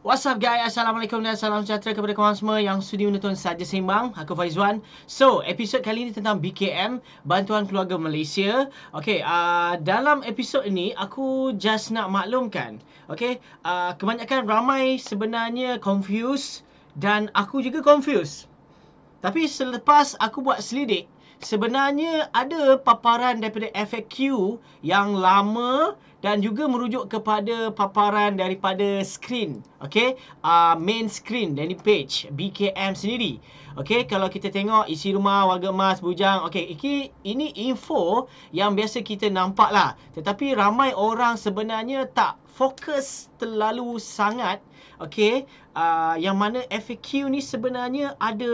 What's up guys, Assalamualaikum dan salam sejahtera kepada korang semua yang sudi menonton Saja Sembang. Aku Faizwan. So, episod kali ini tentang BKM, Bantuan Keluarga Malaysia. Okay, dalam episod ini aku just nak maklumkan, okay, kebanyakan ramai sebenarnya confused dan aku juga confused. Tapi selepas aku buat selidik, sebenarnya ada paparan daripada FAQ yang lama dan juga merujuk kepada paparan daripada screen, okay, main screen dari page BKM sendiri. Okay, kalau kita tengok isi rumah, warga emas, bujang, okay, ini info yang biasa kita nampak lah. Tetapi ramai orang sebenarnya tak fokus terlalu sangat, okay, yang mana FAQ ni sebenarnya ada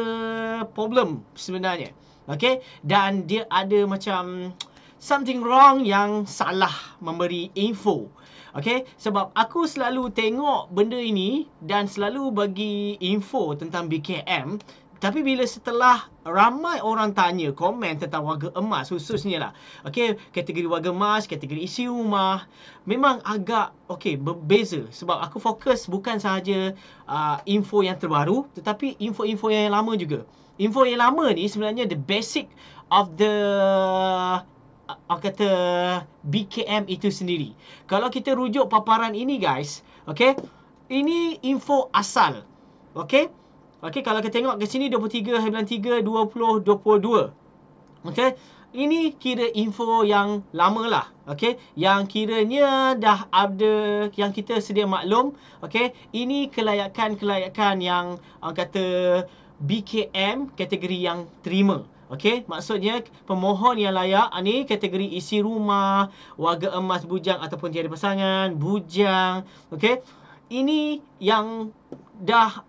problem sebenarnya. Okay, dan dia ada macam something wrong yang salah memberi info. Okay, sebab aku selalu tengok benda ini dan selalu bagi info tentang BKM. Tapi bila setelah ramai orang tanya, komen tentang warga emas khususnya lah, okay, kategori warga emas, kategori isi rumah, memang agak okay, berbeza. Sebab aku fokus bukan sahaja info yang terbaru, tetapi info-info yang lama juga. Info yang lama ni sebenarnya the basic of the kata BKM itu sendiri. Kalau kita rujuk paparan ini guys, okay, ini info asal. Okay, okay, kalau kita tengok ke sini 23/3 2022. Okay, ini kira info yang lama lah. Okay, yang kiranya dah ada, yang kita sedia maklum. Okay, ini kelayakan yang kata BKM kategori yang terima. Okey, maksudnya pemohon yang layak ni kategori isi rumah, warga emas bujang ataupun tiada pasangan, bujang. Okey. Ini yang dah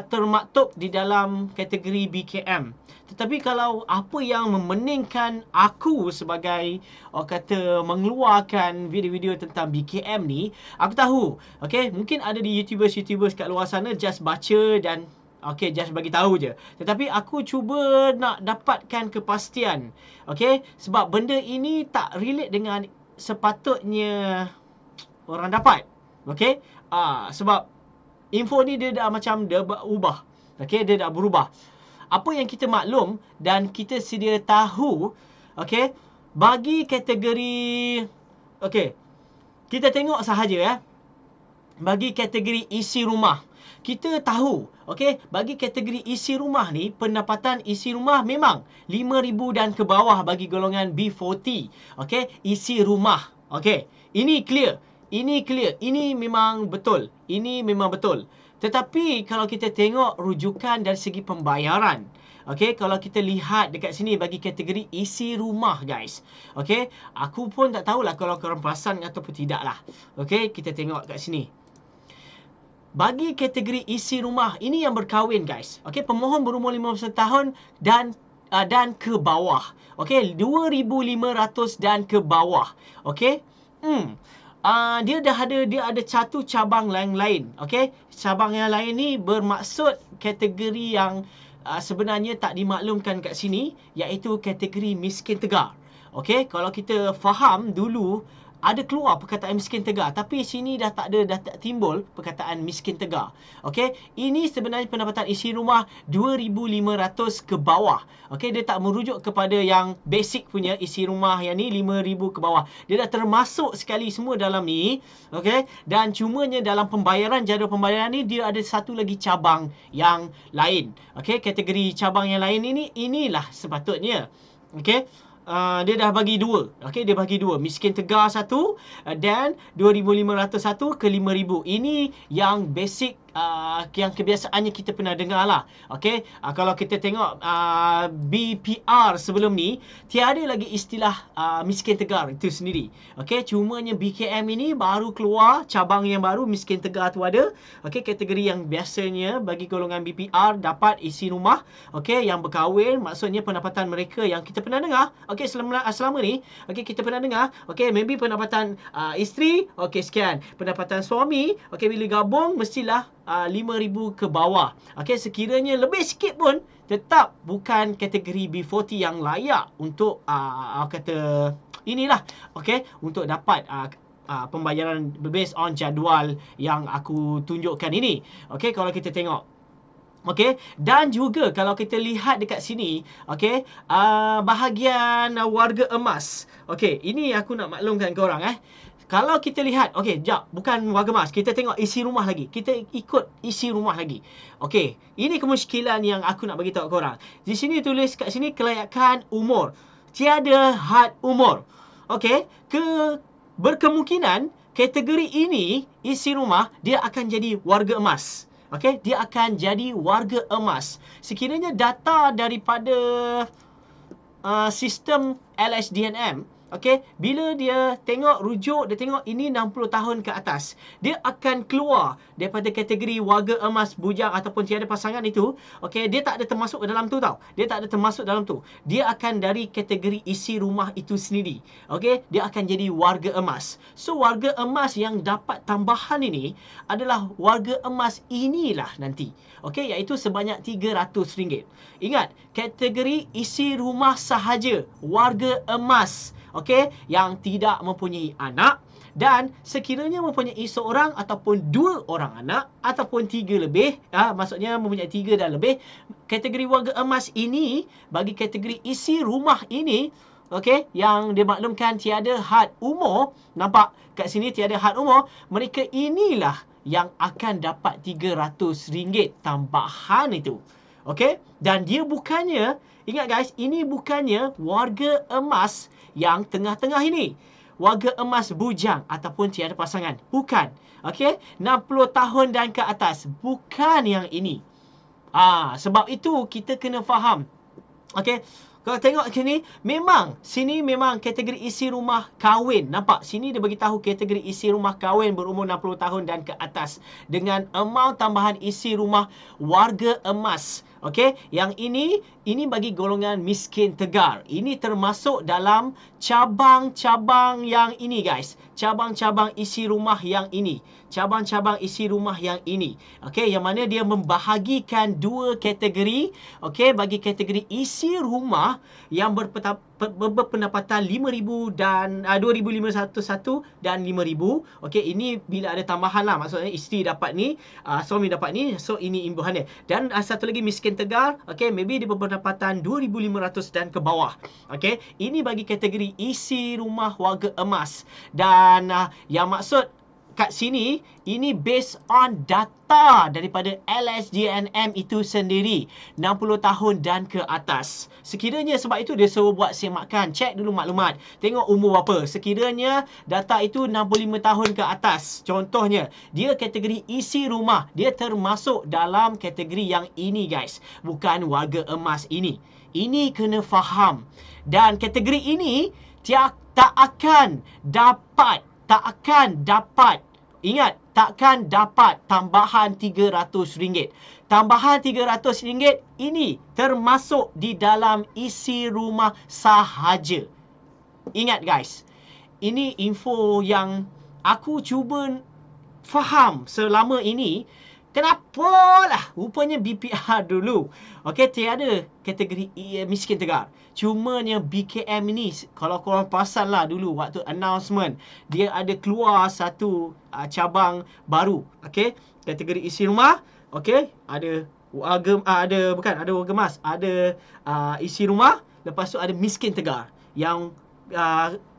termaktub di dalam kategori BKM. Tetapi kalau apa yang memeningkan aku sebagai kata mengeluarkan video-video tentang BKM ni, aku tahu, okey, mungkin ada di YouTubers kat luar sana just baca dan okey, just bagi tahu je. Tetapi aku cuba nak dapatkan kepastian. Okey, sebab benda ini tak relate dengan sepatutnya orang dapat. Okey? Sebab info ni dia dah macam dia berubah. Okey, dia dah berubah. Apa yang kita maklum dan kita sedia tahu, okey, bagi kategori, okey, kita tengok sahaja ya. Bagi kategori isi rumah, kita tahu, okey, bagi kategori isi rumah ni, pendapatan isi rumah memang 5,000 dan ke bawah bagi golongan B40. Okey, isi rumah. Okey, ini clear. Ini clear. Ini memang betul. Ini memang betul. Tetapi kalau kita tengok rujukan dari segi pembayaran, okey, kalau kita lihat dekat sini bagi kategori isi rumah guys. Okey, aku pun tak tahulah kalau korang perasan ataupun tidak lah. Okey, kita tengok kat sini. Bagi kategori isi rumah, ini yang berkahwin guys. Okey, pemohon berumur 51 tahun dan ke bawah. Okey, 2,500 dan ke bawah. Okey. Dia ada satu cabang lain. Okey, cabang yang lain ni bermaksud kategori yang sebenarnya tak dimaklumkan kat sini, iaitu kategori miskin tegar. Okey, kalau kita faham dulu ada keluar perkataan miskin tegar, tapi sini dah tak timbul perkataan miskin tegar. Okey, ini sebenarnya pendapatan isi rumah 2,500 ke bawah. Okey, dia tak merujuk kepada yang basic punya isi rumah yang ni 5,000 ke bawah. Dia dah termasuk sekali semua dalam ni. Okey, dan cumanya dalam pembayaran, jadual pembayaran ni dia ada satu lagi cabang yang lain. Okey, kategori cabang yang lain ini, inilah sepatutnya. Okey, dia dah bagi dua. Okey, dia bagi dua. Miskin tegar satu dan 2,500 satu ke 5,000. Ini yang basic, yang kebiasaannya kita pernah dengar lah. Okey, kalau kita tengok BPR sebelum ni, tiada lagi istilah miskin tegar itu sendiri. Okey, cumanya BKM ini baru keluar cabang yang baru, miskin tegar tu ada. Okey, kategori yang biasanya bagi golongan BPR dapat isi rumah, okey, yang berkahwin, maksudnya pendapatan mereka yang kita pernah dengar. Okey, selama ni, okey, kita pernah dengar, okey, maybe pendapatan isteri, okey, sekian. Pendapatan suami, okey, bila gabung mestilah 5,000 ke bawah. Okey, sekiranya lebih sikit pun tetap bukan kategori B40 yang layak untuk kata inilah, okey, untuk dapat pembayaran based on jadual yang aku tunjukkan ini. Okey, kalau kita tengok. Okey, dan juga kalau kita lihat dekat sini, okey, bahagian warga emas. Okey, ini aku nak maklumkan korang Kalau kita lihat, okey, jap, bukan warga emas. Kita tengok isi rumah lagi. Kita ikut isi rumah lagi. Okey, ini kemusykilan yang aku nak bagi tahu korang. Di sini tulis kat sini kelayakan umur. Tiada had umur. Okey, berkemungkinan kategori ini isi rumah dia akan jadi warga emas. Okey, dia akan jadi warga emas. Sekiranya data daripada sistem LHDNM, okey, bila dia tengok rujuk, dia tengok ini 60 tahun ke atas, dia akan keluar daripada kategori warga emas, bujang ataupun tiada pasangan itu. Okey, dia tak ada termasuk dalam tu tau. Dia tak ada termasuk dalam tu. Dia akan dari kategori isi rumah itu sendiri. Okey, dia akan jadi warga emas. So warga emas yang dapat tambahan ini adalah warga emas inilah nanti. Okey, iaitu sebanyak RM300. Ingat, kategori isi rumah sahaja, warga emas. Okey, yang tidak mempunyai anak dan sekiranya mempunyai seorang ataupun dua orang anak ataupun tiga lebih, maksudnya mempunyai tiga dan lebih, kategori warga emas ini bagi kategori isi rumah ini, okey, yang dimaklumkan tiada had umur, nampak kat sini tiada had umur, mereka inilah yang akan dapat RM300 tambahan itu. Okey, dan dia bukannya, ingat guys, ini bukannya warga emas yang tengah-tengah ini. Warga emas bujang ataupun tiada pasangan. Bukan. Okey, 60 tahun dan ke atas. Bukan yang ini. Sebab itu kita kena faham. Okey, kalau tengok sini memang kategori isi rumah kahwin. Nampak? Sini dia bagi tahu kategori isi rumah kahwin berumur 60 tahun dan ke atas dengan amount tambahan isi rumah warga emas. Okey, yang ini bagi golongan miskin tegar. Ini termasuk dalam cabang-cabang yang ini guys. Cabang-cabang isi rumah yang ini. Cabang-cabang isi rumah yang ini. Okey, yang mana dia membahagikan dua kategori. Okey, bagi kategori isi rumah yang berpendapatan 5,000 dan 2,501 dan 5,000. Okey, ini bila ada tambahan lah. Maksudnya isteri dapat ni, suami dapat ni. So ini imbuhannya. Dan satu lagi miskin tegar. Okey, maybe dia berpendapatan 2,500 dan ke bawah. Okey, ini bagi kategori isi rumah warga emas. Dan yang maksud kat sini, ini based on data daripada LHDNM itu sendiri. 60 tahun dan ke atas. Sekiranya sebab itu dia suruh buat semakan. Cek dulu maklumat. Tengok umur berapa. Sekiranya data itu 65 tahun ke atas. Contohnya, dia kategori isi rumah. Dia termasuk dalam kategori yang ini guys. Bukan warga emas ini. Ini kena faham. Dan kategori ini tak akan dapat, ingat, takkan dapat tambahan RM300. Tambahan RM300 ini termasuk di dalam isi rumah sahaja. Ingat guys, ini info yang aku cuba faham selama ini. Kenapalah rupanya BPR dulu. Okey, tiada kategori miskin tegar. Cumanya BKM ini, kalau korang perasan lah dulu waktu announcement, dia ada keluar satu cabang baru. Okey, kategori isi rumah. Okey, ada warga, ada warga emas, ada isi rumah, lepas tu ada miskin tegar. Yang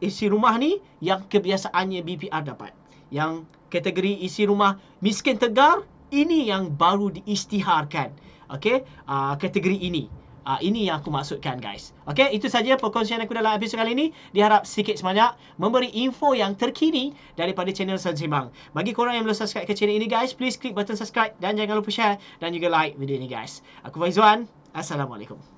isi rumah ni yang kebiasaannya BPR dapat. Yang kategori isi rumah miskin tegar, ini yang baru diisytiharkan. Okey, kategori ini. Ini yang aku maksudkan guys. Okey, itu saja perkongsian aku dalam episod kali ini. Diharap sedikit sebanyak memberi info yang terkini daripada channel Sains Seimbang. Bagi korang yang belum subscribe ke channel ini guys, please klik button subscribe dan jangan lupa share dan juga like video ini guys. Aku Faizwan. Assalamualaikum.